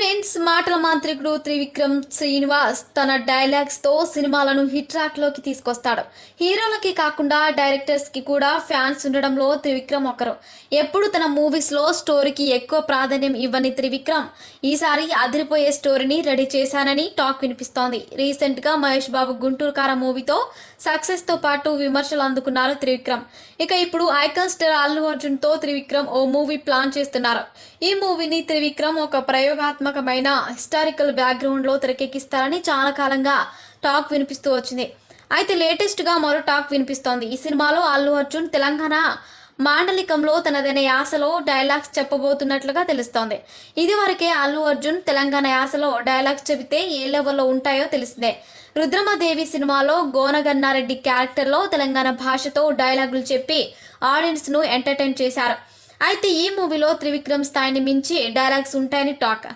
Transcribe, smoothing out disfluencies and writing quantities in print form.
Friends, మాటల మాంత్రికుడు త్రివిక్రమ్ శ్రీనివాస్ తన డైలాగ్స్ తో సినిమాలను హిట్ ట్రాక్ లోకి తీసుకొస్తాడు. హీరోలకి కాకుండా డైరెక్టర్స్ కి కూడా ఫ్యాన్స్ ఉండడంలో త్రివిక్రమ్ ఒకరు. ఎప్పుడు తన మూవీస్ లో స్టోరీకి ఎక్కువ ప్రాధాన్యం ఇవ్వని త్రివిక్రమ్ ఈసారి అదిరిపోయే స్టోరీని రెడీ చేశానని టాక్ వినిపిస్తోంది. రీసెంట్ గా మహేష్ బాబు గుంటూరు కార మూవీతో సక్సెస్ తో పాటు విమర్శలు అందుకున్నారు త్రివిక్రమ్. ఇక ఇప్పుడు ఐకాన్ స్టార్ అల్లు అర్జున్ తో త్రివిక్రమ్ ఓ మూవీ ప్లాన్ చేస్తున్నారు. ఈ మూవీని త్రివిక్రమ్ ఒక ప్రయోగాత్మకమైన హిస్టారికల్ బ్యాక్గ్రౌండ్లో తెరకెక్కిస్తారని చాలా కాలంగా టాక్ వినిపిస్తూ వచ్చింది. అయితే లేటెస్ట్గా మరో టాక్ వినిపిస్తోంది. ఈ సినిమాలో అల్లు అర్జున్ తెలంగాణ మాండలికంలో తనదైన యాసలో డైలాగ్స్ చెప్పబోతున్నట్లుగా తెలుస్తోంది. ఇదివరకే అల్లు అర్జున్ తెలంగాణ యాసలో డైలాగ్స్ చెబితే ఏ లెవెల్లో ఉంటాయో తెలిసిందే. రుద్రమదేవి సినిమాలో గోనగన్నారెడ్డి క్యారెక్టర్లో తెలంగాణ భాషతో డైలాగులు చెప్పి ఆడియన్స్ను ఎంటర్టైన్ చేశారు. అయితే ఈ మూవీలో త్రివిక్రమ్ స్థాయిని మించి డైలాగ్స్ ఉంటాయని టాక్.